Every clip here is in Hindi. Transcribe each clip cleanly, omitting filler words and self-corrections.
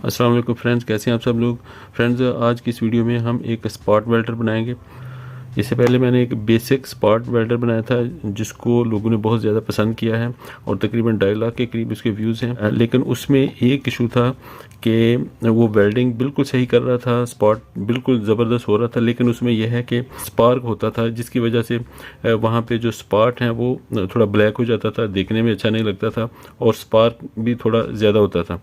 अस्सलाम वालेकुम फ्रेंड्स, कैसे हैं आप सब लोग। फ्रेंड्स, आज की इस वीडियो में हम एक स्पॉट वेल्डर बनाएंगे। इससे पहले मैंने एक बेसिक स्पॉट वेल्डर बनाया था जिसको लोगों ने बहुत ज़्यादा पसंद किया है और तकरीबन 2.5 लाख के करीब उसके व्यूज़ हैं। लेकिन उसमें एक इशू था कि वो वेल्डिंग बिल्कुल सही कर रहा था, स्पॉट बिल्कुल ज़बरदस्त हो रहा था, लेकिन उसमें यह है कि स्पार्क होता था जिसकी वजह से वहाँ पे जो स्पॉट हैं वो थोड़ा ब्लैक हो जाता था, देखने में अच्छा नहीं लगता था और स्पार्क भी थोड़ा ज़्यादा होता था।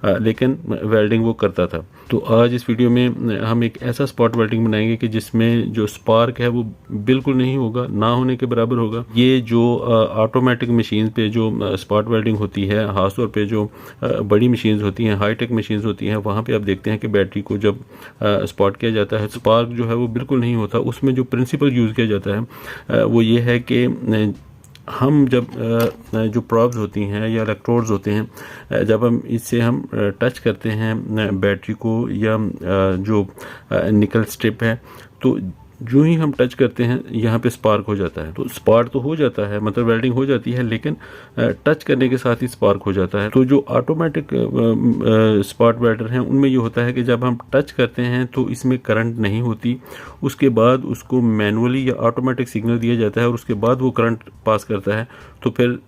लेकिन वेल्डिंग वो करता था। तो आज इस वीडियो में हम एक ऐसा स्पॉट वेल्डिंग बनाएंगे कि जिसमें जो स्पार्क है वो बिल्कुल नहीं होगा, ना होने के बराबर होगा। ये जो ऑटोमेटिक मशीन पे जो स्पॉट वेल्डिंग होती है, खासतौर पे जो बड़ी मशीन्स होती हैं, हाईटेक मशीन्स होती हैं, वहाँ पे आप देखते हैं कि बैटरी को जब स्पॉट किया जाता है, स्पार्क जो है वो बिल्कुल नहीं होता। उसमें जो प्रिंसिपल यूज़ किया जाता है वो ये है कि हम जब जो प्रॉब्स होती हैं या इलेक्ट्रोड्स होते हैं, जब हम इससे हम टच करते हैं बैटरी को या जो निकल स्ट्रिप है, तो जो ही हम टच करते हैं यहाँ पे स्पार्क हो जाता है। तो स्पार्क तो हो जाता है, मतलब वेल्डिंग हो जाती है, लेकिन टच करने के साथ ही स्पार्क हो जाता है। तो जो ऑटोमेटिक स्पॉट वेल्डर हैं उनमें ये होता है कि जब हम टच करते हैं तो इसमें करंट नहीं होती, उसके बाद उसको मैनुअली या ऑटोमेटिक सिग्नल दिया जाता है और उसके बाद वो करंट पास करता है। तो फिर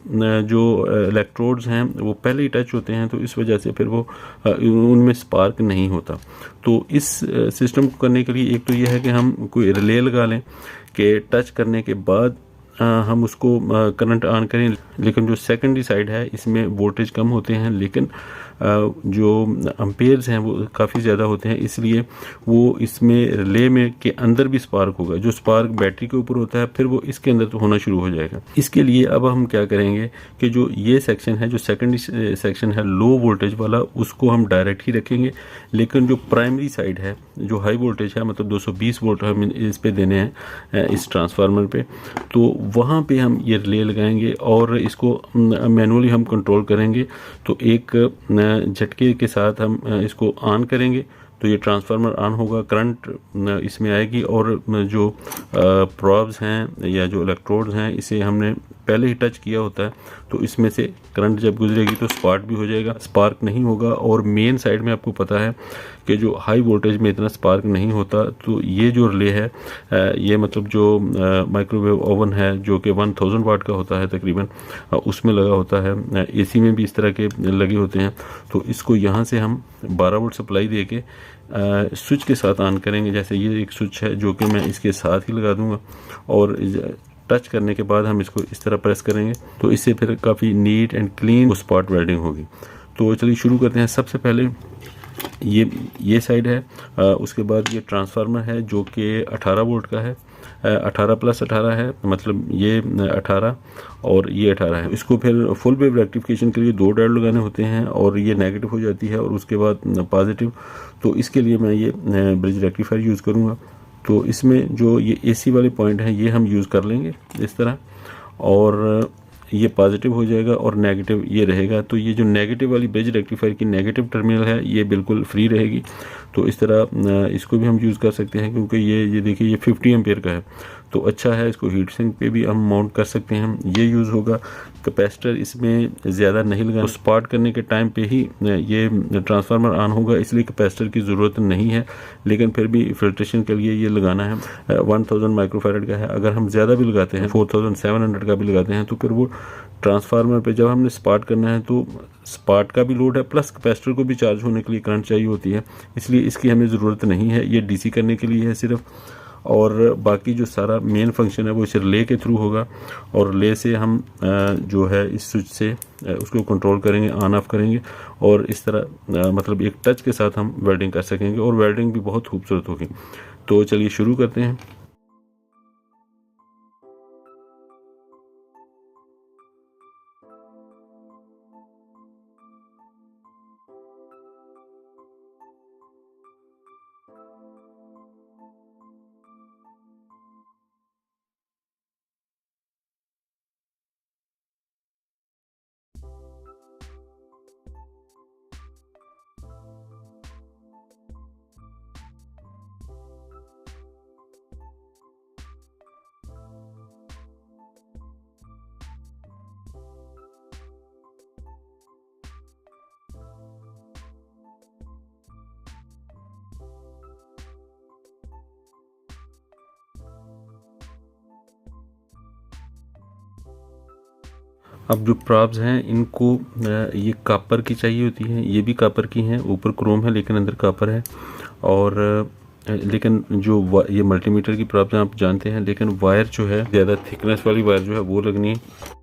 जो इलेक्ट्रोड्स हैं वो पहले ही टच होते हैं, तो इस वजह से फिर वो उनमें स्पार्क नहीं होता। तो इस सिस्टम को करने के लिए एक तो यह है कि हम कोई रिले लगा लें कि टच करने के बाद हम उसको करंट ऑन करें। लेकिन जो सेकेंडरी साइड है इसमें वोल्टेज कम होते हैं, लेकिन जो अम्पेयर्स हैं वो काफ़ी ज़्यादा होते हैं, इसलिए वो इसमें रिले में के अंदर भी स्पार्क होगा। जो स्पार्क बैटरी के ऊपर होता है फिर वो इसके अंदर तो होना शुरू हो जाएगा। इसके लिए अब हम क्या करेंगे कि जो ये सेक्शन है, जो सेकेंडरी सेक्शन है लो वोल्टेज वाला, उसको हम डायरेक्ट ही रखेंगे। लेकिन जो प्राइमरी साइड है, जो हाई वोल्टेज है, मतलब 220 वोल्ट हम इस पे देने हैं इस ट्रांसफार्मर पे, तो वहाँ पे हम ये रिले लगाएंगे और इसको मैनुअली हम कंट्रोल करेंगे। तो एक झटके के साथ हम इसको ऑन करेंगे तो ये ट्रांसफार्मर ऑन होगा, करंट इसमें आएगी और जो प्रॉब्स हैं या जो इलेक्ट्रोड्स हैं इसे हमने पहले ही टच किया होता है, तो इसमें से करंट जब गुजरेगी तो स्पार्क भी हो जाएगा, स्पार्क नहीं होगा। और मेन साइड में आपको पता है कि जो हाई वोल्टेज में इतना स्पार्क नहीं होता। तो ये जो रिले है, ये मतलब जो माइक्रोवेव ओवन है जो कि 1000 वाट का होता है तकरीबन, उसमें लगा होता है। एसी में भी इस तरह के लगे होते हैं। तो इसको यहाँ से हम 12 वोल्ट सप्लाई दे के स्विच के साथ ऑन करेंगे। जैसे ये एक स्विच है जो कि मैं इसके साथ ही लगा दूंगा और टच करने के बाद हम इसको इस तरह प्रेस करेंगे, तो इससे फिर काफ़ी neat and clean spot welding होगी। तो चलिए शुरू करते हैं। सबसे पहले ये साइड है, उसके बाद ये ट्रांसफार्मर है जो कि 18 वोल्ट का है, 18 प्लस 18 है, मतलब ये 18 और ये 18 है। इसको फिर फुल वेव रेक्टिफिकेशन के लिए 2 डायोड लगाने होते हैं और ये नेगेटिव हो जाती है और उसके बाद पॉजिटिव। तो इसके लिए मैं ये ब्रिज रेक्टिफायर यूज़ करूँगा। तो इसमें जो ये एसी वाले पॉइंट हैं ये हम यूज़ कर लेंगे इस तरह, और ये पॉजिटिव हो जाएगा और नेगेटिव ये रहेगा। तो ये जो नेगेटिव वाली ब्रिज रेक्टिफायर की नेगेटिव टर्मिनल है ये बिल्कुल फ्री रहेगी। तो इस तरह इसको भी हम यूज़ कर सकते हैं, क्योंकि ये देखिए ये 50 एम्पेयर का है, तो अच्छा है। इसको हीट सिंक पे भी हम माउंट कर सकते हैं। ये यूज़ होगा। कैपेसिटर इसमें ज़्यादा नहीं लगा, तो स्पार्ट करने के टाइम पे ही ये ट्रांसफार्मर ऑन होगा, इसलिए कैपेसिटर की ज़रूरत नहीं है। लेकिन फिर भी फिल्ट्रेशन के लिए ये लगाना है। 1000 माइक्रोफैरड का है। अगर हम ज़्यादा भी लगाते हैं, 4700 का भी लगाते हैं, तो फिर वो ट्रांसफार्मर पे जब हमने स्पार्ट करना है तो स्पार्ट का भी लोड है, प्लस कैपेसिटर को भी चार्ज होने के लिए करंट चाहिए होती है, इसलिए इसकी हमें ज़रूरत नहीं है। ये डीसी करने के लिए है सिर्फ, और बाकी जो सारा मेन फंक्शन है वो इस रिले के थ्रू होगा। और रिले से हम जो है इस स्विच से उसको कंट्रोल करेंगे, ऑन ऑफ करेंगे, और इस तरह मतलब एक टच के साथ हम वेल्डिंग कर सकेंगे और वेल्डिंग भी बहुत खूबसूरत होगी। तो चलिए शुरू करते हैं। अब जो प्रॉप्स हैं इनको ये कापर की चाहिए होती हैं, ये भी कापर की हैं, ऊपर क्रोम है लेकिन अंदर कापर है। और लेकिन जो ये मल्टीमीटर की प्रॉप्स हैं आप जानते हैं, लेकिन वायर जो है ज़्यादा थिकनेस वाली वायर जो है वो लगनी है।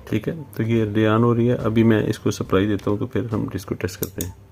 ठीक है, तो ये रियान हो रही है। अभी मैं इसको सप्लाई देता हूँ तो फिर हम इसको टेस्ट करते हैं।